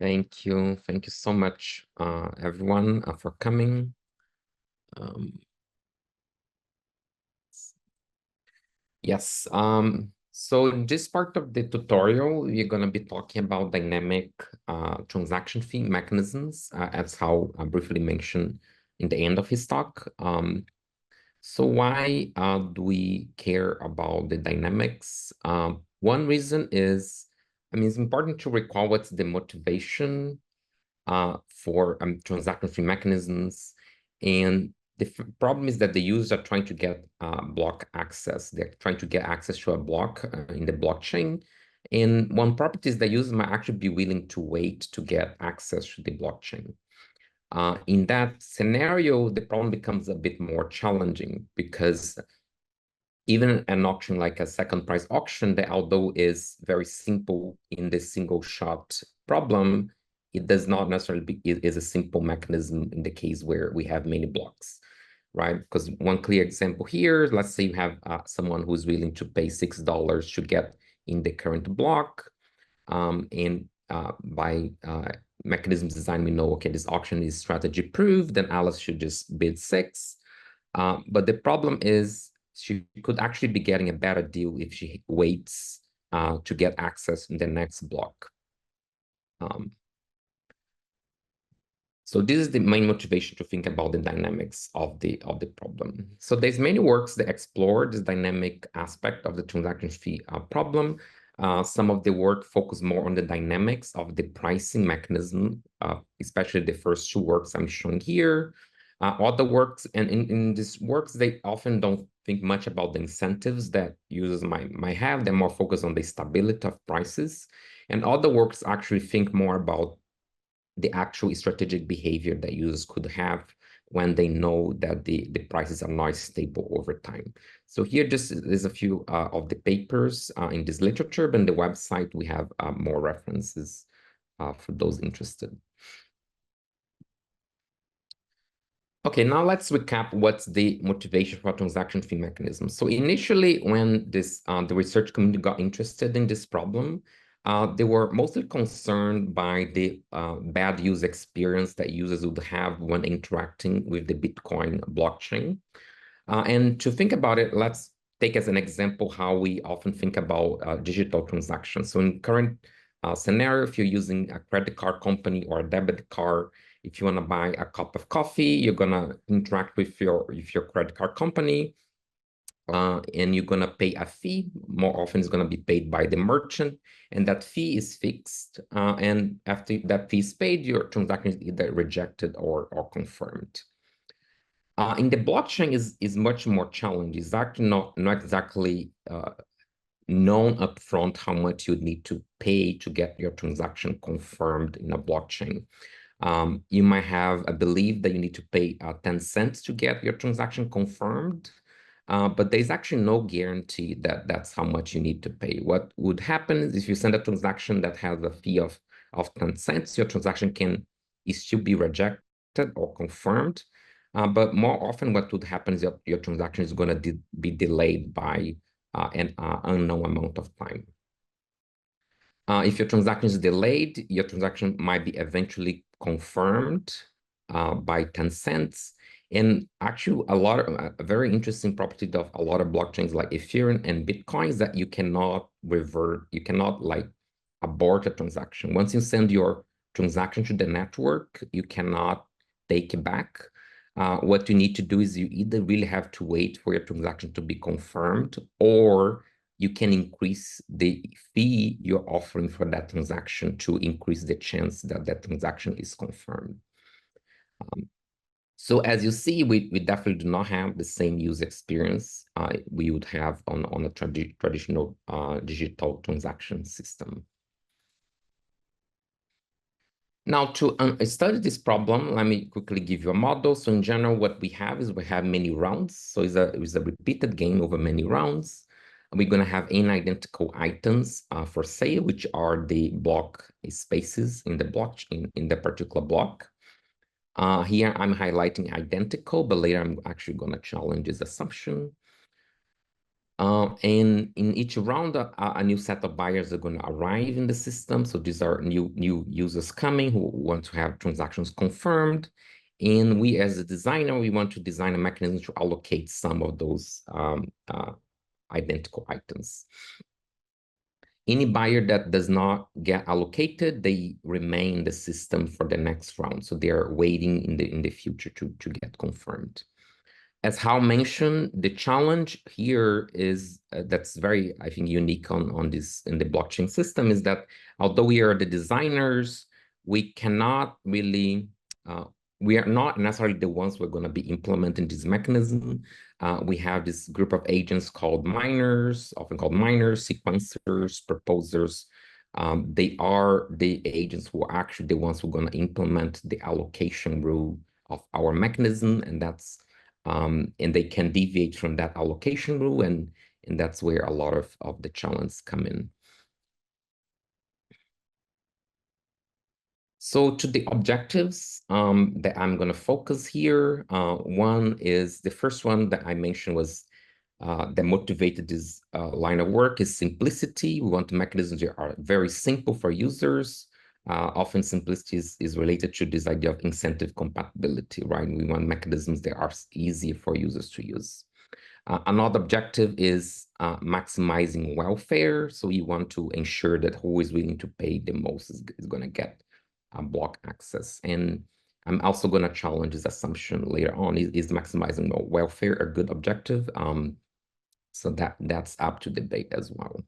Thank you. Thank you so much, everyone, for coming. Yes. So in this part of the tutorial, we're going to be talking about dynamic transaction fee mechanisms, as how I briefly mentioned in the end of his talk. So why do we care about the dynamics? One reason is, it's important to recall what's the motivation for transaction fee mechanisms. And the problem is that the users are trying to get block access. They're trying to get access to a block in the blockchain. And one property is that users might actually be willing to wait to get access to the blockchain. In that scenario, the problem becomes a bit more challenging because even an auction like a second price auction, that although is very simple in the single shot problem, it does not necessarily be, it is a simple mechanism in the case where we have many blocks, right? Because one clear example here, let's say you have someone who's willing to pay $6 to get in the current block. And by mechanisms design, we know, okay, this auction is strategy proof, then Alice should just bid 6. But the problem is she could actually be getting a better deal if she waits to get access in the next block. So this is the main motivation to think about the dynamics of the problem. So there's many works that explore this dynamic aspect of the transaction fee problem. Some of the work focus more on the dynamics of the pricing mechanism, especially the first two works I'm showing here. Other works, and in these works, they often don't think much about the incentives that users might have. They're more focused on the stability of prices. And other works actually think more about the actual strategic behavior that users could have when they know that the prices are not stable over time. So here there's a few of the papers in this literature, but on the website we have more references for those interested. Okay, now let's recap what's the motivation for transaction fee mechanism. So initially, when the research community got interested in this problem, they were mostly concerned by the bad user experience that users would have when interacting with the Bitcoin blockchain. And to think about it, let's take as an example how we often think about digital transactions. So in current scenario, if you're using a credit card company or a debit card, if you want to buy a cup of coffee, you're going to interact with your credit card company, and you're going to pay a fee. More often, it's going to be paid by the merchant, and that fee is fixed. And after that fee is paid, your transaction is either rejected or confirmed. In the blockchain is much more challenging. It's actually not exactly known upfront how much you need to pay to get your transaction confirmed in a blockchain. You might have a belief that you need to pay 10 cents to get your transaction confirmed, but there's actually no guarantee that that's how much you need to pay. What would happen is if you send a transaction that has a fee of 10 cents, your transaction can still be rejected or confirmed. But more often what would happen is your transaction is going to be delayed by an unknown amount of time. If your transaction is delayed, your transaction might be eventually confirmed by 10 cents. And actually, a very interesting property of a lot of blockchains like Ethereum and Bitcoin is that you cannot revert, you cannot like abort a transaction. Once you send your transaction to the network, you cannot take it back. What you need to do is you either really have to wait for your transaction to be confirmed, or you can increase the fee you're offering for that transaction to increase the chance that that transaction is confirmed. So as you see, we definitely do not have the same user experience we would have on a traditional digital transaction system. Now, to study this problem, let me quickly give you a model. So in general, what we have is we have many rounds. So it's a repeated game over many rounds. We're going to have n identical items for sale, which are the block spaces in the blockchain in the particular block. Here I'm highlighting identical, but later I'm actually going to challenge this assumption. And in each round, a new set of buyers are going to arrive in the system. So these are new users coming who want to have transactions confirmed. And we, as a designer, we want to design a mechanism to allocate some of those identical items. Any buyer that does not get allocated, they remain in the system for the next round. So they are waiting in the future to get confirmed. As Hal mentioned, the challenge here is that's very, I think, unique on this in the blockchain system is that although we are the designers, we cannot really we are not necessarily the ones who are going to be implementing this mechanism. We have this group of agents called miners, often called miners, sequencers, proposers. They are the agents who are actually the ones who are going to implement the allocation rule of our mechanism, and that's and they can deviate from that allocation rule, and that's where a lot of the challenges come in. So to the objectives that I'm going to focus here, one is the first one that I mentioned was that motivated this line of work is simplicity. We want mechanisms that are very simple for users. Often simplicity is related to this idea of incentive compatibility, right? We want mechanisms that are easy for users to use. Another objective is maximizing welfare. So we want to ensure that who is willing to pay the most is going to get block access. And I'm also going to challenge this assumption later on. Is maximizing welfare a good objective? So that's up to debate as well.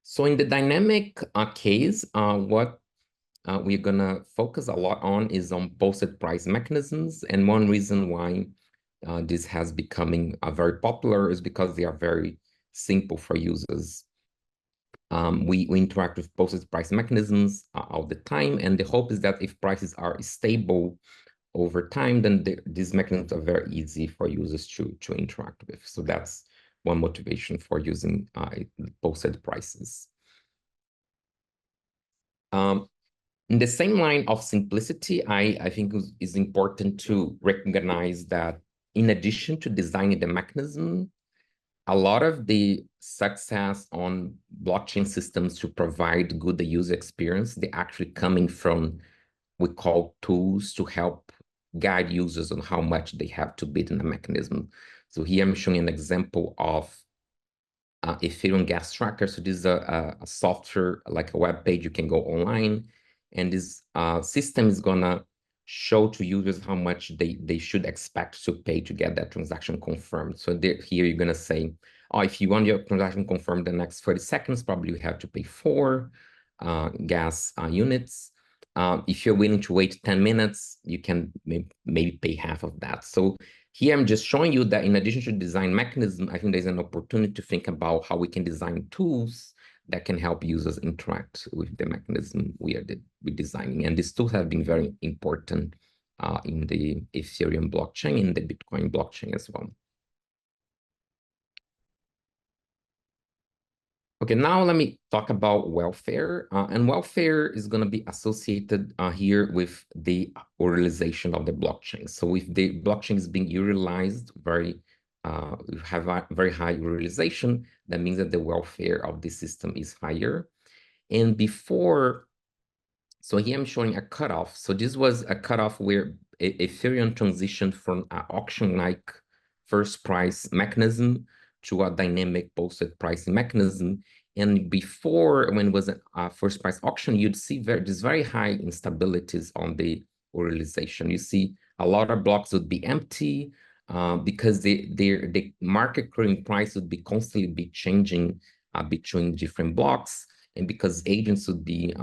So in the dynamic case, what we're going to focus a lot on is on posted price mechanisms. And one reason why this has becoming very popular is because they are very simple for users. We interact with posted price mechanisms all the time, and the hope is that if prices are stable over time, then these mechanisms are very easy for users to interact with. So that's one motivation for using posted prices. In the same line of simplicity, I think it's important to recognize that in addition to designing the mechanism, a lot of the success on blockchain systems to provide good user experience, they actually coming from we call tools to help guide users on how much they have to bid in the mechanism. So here I'm showing an example of Ethereum gas tracker. So this is a software, like a web page, you can go online, and this system is gonna show to users how much they should expect to pay to get that transaction confirmed. So here you're gonna say, oh, if you want your transaction confirmed the next 30 seconds, probably you have to pay 4 gas units. If you're willing to wait 10 minutes, you can maybe pay half of that. So here I'm just showing you that in addition to design mechanism, I think there's an opportunity to think about how we can design tools that can help users interact with the mechanism we're designing. And these tools have been very important in the Ethereum blockchain, in the Bitcoin blockchain as well. Okay, now let me talk about welfare. And welfare is going to be associated here with the realization of the blockchain. So if the blockchain is being utilized we have a very high realization, that means that the welfare of the system is higher. And before, so here I'm showing a cutoff. So this was a cutoff where Ethereum transitioned from an auction-like first price mechanism to a dynamic posted pricing mechanism. And before, when it was a first price auction, you'd see these very high instabilities on the realization. You see a lot of blocks would be empty because the market clearing price would be constantly changing between different blocks, and because agents would be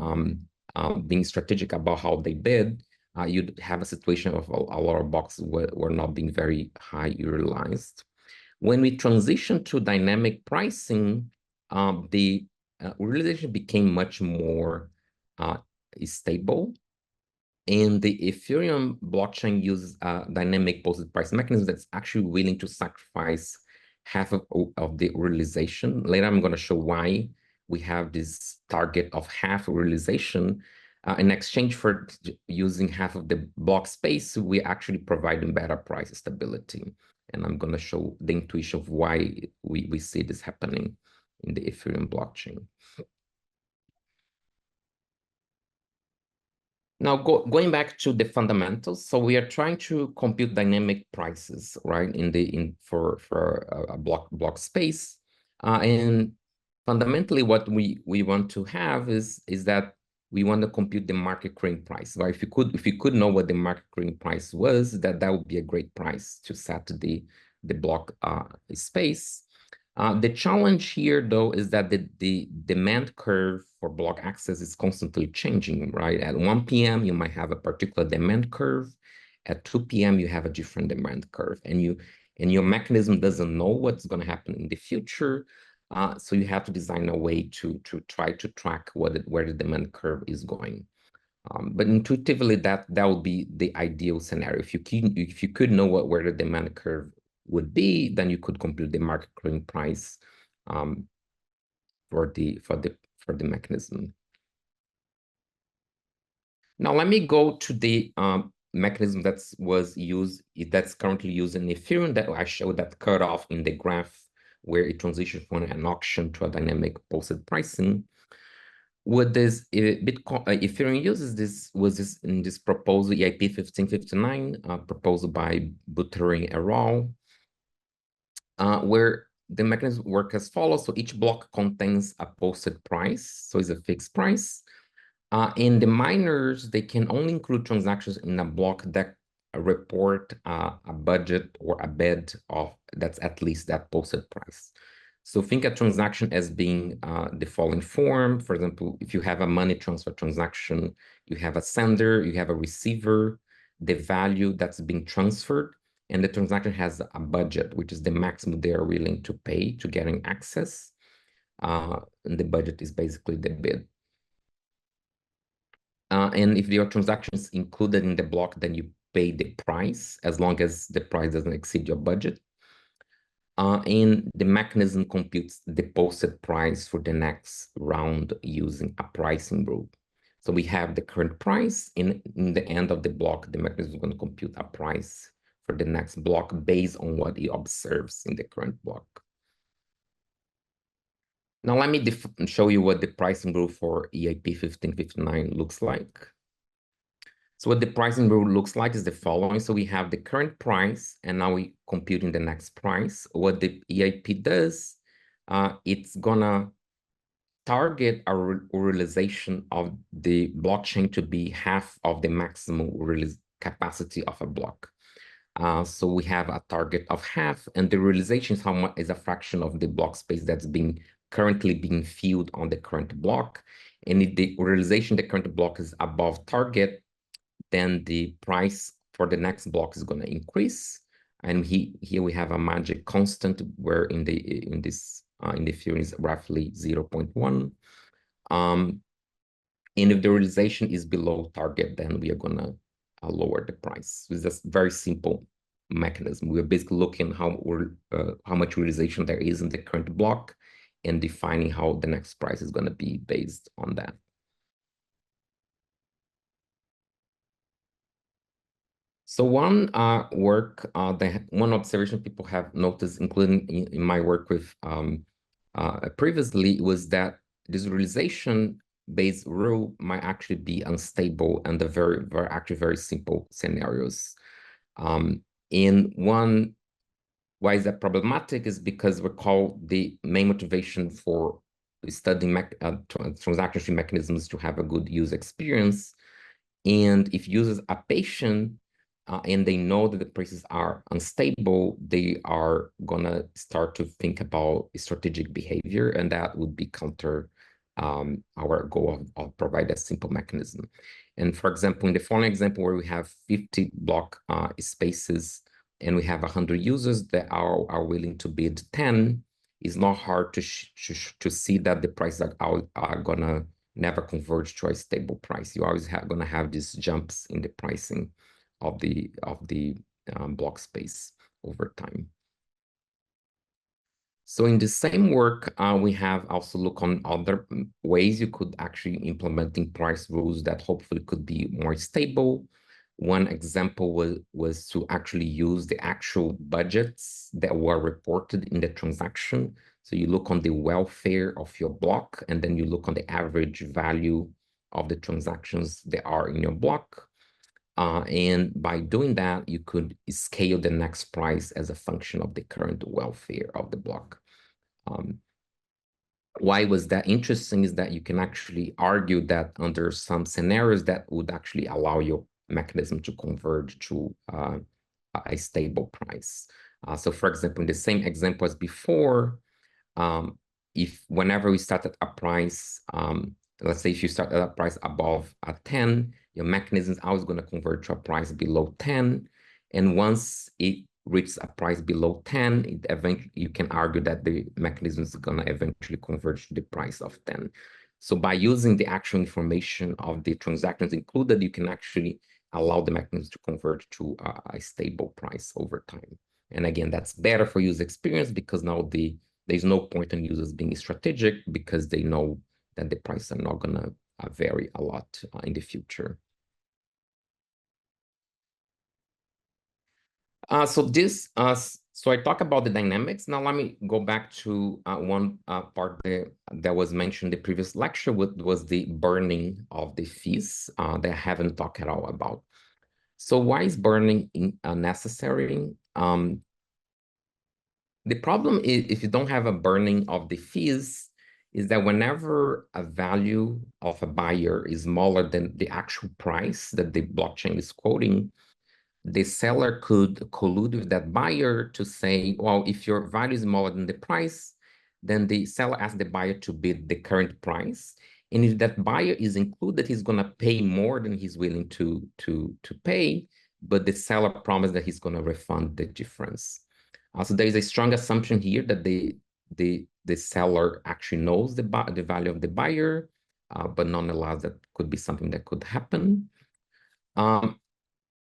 being strategic about how they bid, you'd have a situation of a lot of blocks were not being very high utilized. When we transition to dynamic pricing, the realization became much more stable. And the Ethereum blockchain uses a dynamic posted price mechanism that's actually willing to sacrifice half of the realization. Later, I'm going to show why we have this target of half realization. In exchange for using half of the block space, we actually provide them better price stability. And I'm going to show the intuition of why we see this happening in the Ethereum blockchain. Now, going back to the fundamentals, so we are trying to compute dynamic prices, right, for a block space, and fundamentally, what we want to have is that we want to compute the market clearing price. Right? If you could know what the market clearing price was, that would be a great price to set the block space. The challenge here, though, is that the demand curve for block access is constantly changing, right? At 1 p.m., you might have a particular demand curve. At 2 p.m., you have a different demand curve, and your mechanism doesn't know what's going to happen in the future. So you have to design a way to try to track where the demand curve is going. But intuitively, that would be the ideal scenario. If you could know where the demand curve would be, then you could compute the market clearing price for the mechanism. Now let me go to the mechanism that's currently used in Ethereum that I showed that cutoff in the graph where it transitioned from an auction to a dynamic posted pricing. What this Ethereum uses this in this proposal EIP 1559 proposed by Buterin et al. Where the mechanism works as follows. So each block contains a posted price, so it's a fixed price. And the miners, they can only include transactions in a block that report a budget or a bid of that's at least that posted price. So think a transaction as being the following form. For example, if you have a money transfer transaction, you have a sender, you have a receiver, the value that's being transferred, and the transaction has a budget, which is the maximum they are willing to pay to getting access. And the budget is basically the bid. And if your transaction is included in the block, then you pay the price as long as the price doesn't exceed your budget. And the mechanism computes the posted price for the next round using a pricing rule. So we have the current price. In the end of the block, the mechanism is going to compute a price for the next block based on what it observes in the current block. Now let me show you what the pricing rule for EIP 1559 looks like. So what the pricing rule looks like is the following. So we have the current price, and now we computing the next price. What the EIP does, it's gonna target a realization of the blockchain to be half of the maximum capacity of a block. So we have a target of half, and the realization is how much is a fraction of the block space that's currently being filled on the current block. And if the realization the current block is above target, then the price for the next block is going to increase. And here we have a magic constant where in the theory is roughly 0.1. And if the realization is below target, then we are going to lower the price. So it's a very simple mechanism. We're basically looking how much realization there is in the current block and defining how the next price is going to be based on that. So one one observation people have noticed, including in my work with previously, was that this realization-based rule might actually be unstable under actually very simple scenarios. And why is that problematic is because recall the main motivation for studying transaction tree mechanisms to have a good user experience. And if users are patient and they know that the prices are unstable, they are gonna start to think about strategic behavior, and that would be counter our goal of provide a simple mechanism. And for example, in the following example where we have 50 block spaces and we have 100 users that are willing to bid 10, it's not hard to see that the prices are gonna never converge to a stable price. You always gonna have these jumps in the pricing of the block space over time. So in the same work, we have also look on other ways you could actually implementing price rules that hopefully could be more stable. One example was to actually use the actual budgets that were reported in the transaction. So you look on the welfare of your block, and then you look on the average value of the transactions that are in your block. And by doing that, you could scale the next price as a function of the current welfare of the block. Why was that interesting is that you can actually argue that under some scenarios that would actually allow your mechanism to converge to a stable price. So for example, in the same example as before, if whenever we start at a price, let's say if you start at a price above 10, your mechanism is always going to convert to a price below 10. And once it reaches a price below 10, it eventually, you can argue that the mechanism is going to eventually converge to the price of 10. So by using the actual information of the transactions included, you can actually allow the mechanism to convert to a stable price over time. And again, that's better for user experience because now there's no point in users being strategic because they know that the prices are not going to vary a lot in the future. So I talk about the dynamics. Now let me go back to one part that was mentioned in the previous lecture, which was the burning of the fees that I haven't talked at all about. So why is burning necessary? The problem is if you don't have a burning of the fees, is that whenever a value of a buyer is smaller than the actual price that the blockchain is quoting, the seller could collude with that buyer to say, well, if your value is smaller than the price, then the seller asks the buyer to bid the current price. And if that buyer is included, he's going to pay more than he's willing to pay, but the seller promised that he's going to refund the difference. So there is a strong assumption here that the seller actually knows the value of the buyer, but nonetheless, that could be something that could happen.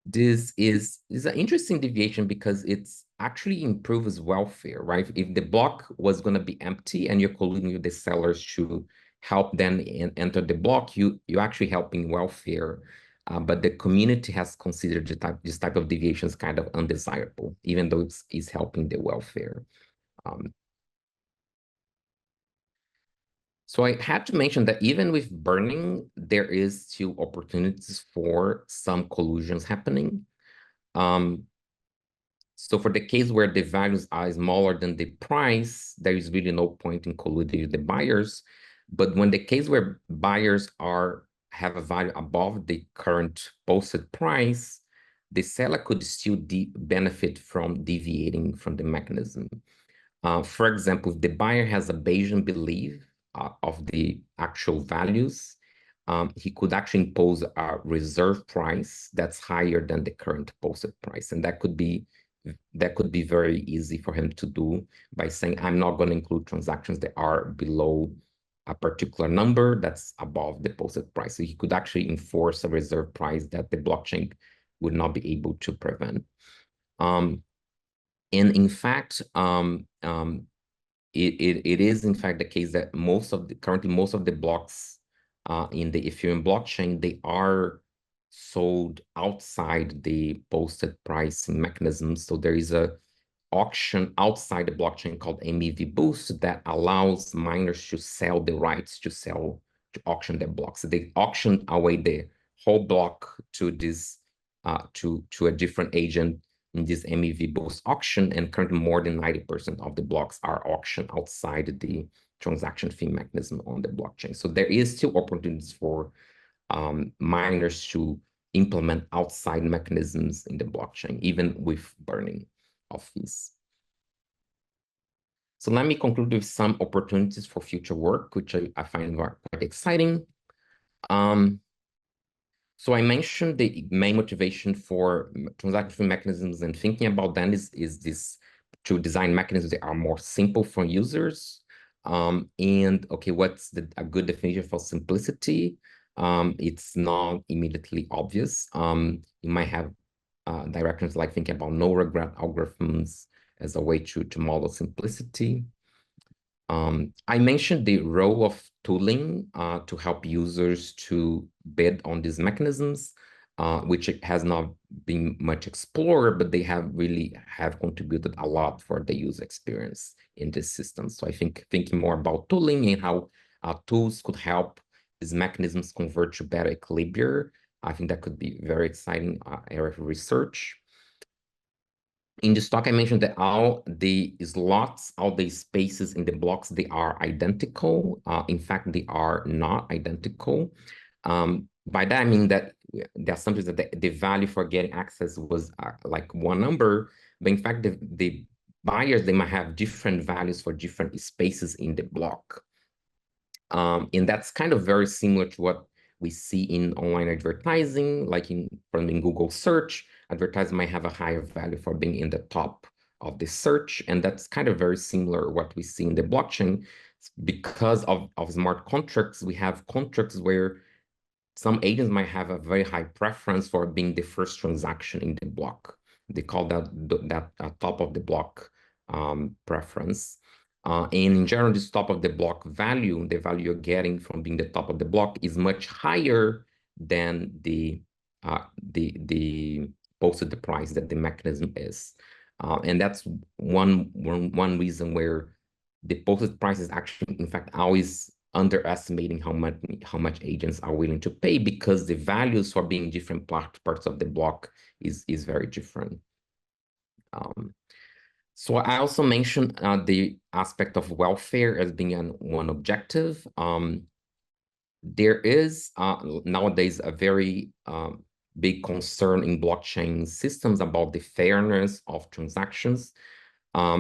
This is an interesting deviation because it's actually improves welfare, right? If the block was going to be empty and you're colluding with the sellers to help them enter the block, you're actually helping welfare. But the community has considered this type of deviations kind of undesirable, even though it's helping the welfare. So I had to mention that even with burning, there is still opportunities for some collusions happening. So for the case where the values are smaller than the price, there is really no point in colluding with the buyers. But when the case where buyers have a value above the current posted price, the seller could still benefit from deviating from the mechanism. For example, if the buyer has a Bayesian belief of the actual values, he could actually impose a reserve price that's higher than the current posted price. And that could be very easy for him to do by saying, I'm not going to include transactions that are below a particular number that's above the posted price. So he could actually enforce a reserve price that the blockchain would not be able to prevent. And in fact, it is in fact the case that currently most of the blocks in the Ethereum blockchain, they are sold outside the posted pricing mechanism. So there is a auction outside the blockchain called MEV Boost that allows miners to sell the rights to auction their blocks. So they auction away the whole block to this to a different agent in this MEV Boost auction, and currently more than 90% of the blocks are auctioned outside the transaction fee mechanism on the blockchain. So there is still opportunities for miners to implement outside mechanisms in the blockchain, even with burning of fees. So let me conclude with some opportunities for future work, which I find quite exciting. So I mentioned the main motivation for transaction fee mechanisms and thinking about them is this to design mechanisms that are more simple for users. And okay, what's a good definition for simplicity? It's not immediately obvious. You might have directions like thinking about no regret algorithms as a way to model simplicity. I mentioned the role of tooling to help users to bid on these mechanisms. which has not been much explored, but they have really contributed a lot for the user experience in this system. So I think thinking more about tooling and how tools could help these mechanisms convert to better equilibria, I think that could be very exciting area of research. In this talk, I mentioned that all the slots, all the spaces in the blocks, they are identical. In fact, they are not identical. By that, I mean that the assumption is that the value for getting access was like one number, but in fact, the buyers, they might have different values for different spaces in the block. And that's kind of very similar to what we see in online advertising, like in Google search. Advertising might have a higher value for being in the top of the search, and that's kind of very similar to what we see in the blockchain. Because of smart contracts, we have contracts where some agents might have a very high preference for being the first transaction in the block. They call that top of the block preference. And in general, this top of the block value, the value you're getting from being the top of the block, is much higher than the posted price that the mechanism is. And that's one reason where the posted price is actually, in fact, always underestimating how much agents are willing to pay, because the values for being different parts of the block is very different. So I also mentioned the aspect of welfare as being one objective. There is nowadays a very big concern in blockchain systems about the fairness of transactions.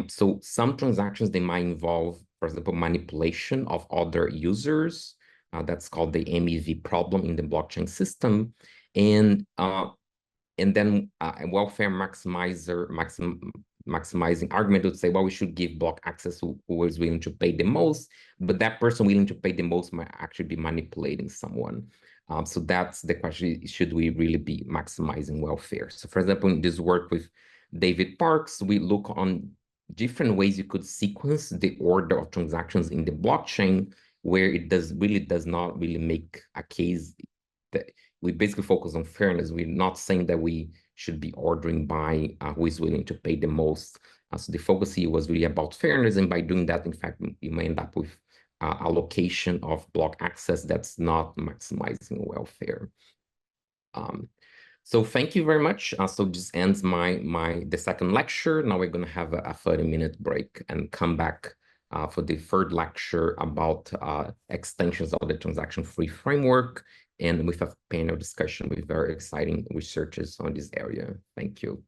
So some transactions, they might involve, for example, manipulation of other users. That's called the MEV problem in the blockchain system. And then a welfare maximizing argument would say, well, we should give block access to who is willing to pay the most, but that person willing to pay the most might actually be manipulating someone. So that's the question, should we really be maximizing welfare? So for example, in this work with David Parks, we look on different ways you could sequence the order of transactions in the blockchain, where it does not really make a case that we basically focus on fairness. We're not saying that we should be ordering by who is willing to pay the most. So the focus here was really about fairness, and by doing that, in fact, you may end up with allocation of block access that's not maximizing welfare. So thank you very much. So this ends the second lecture. Now we're going to have a 30-minute break and come back for the third lecture about extensions of the transaction-free framework, and with a panel discussion with very exciting researchers on this area. Thank you.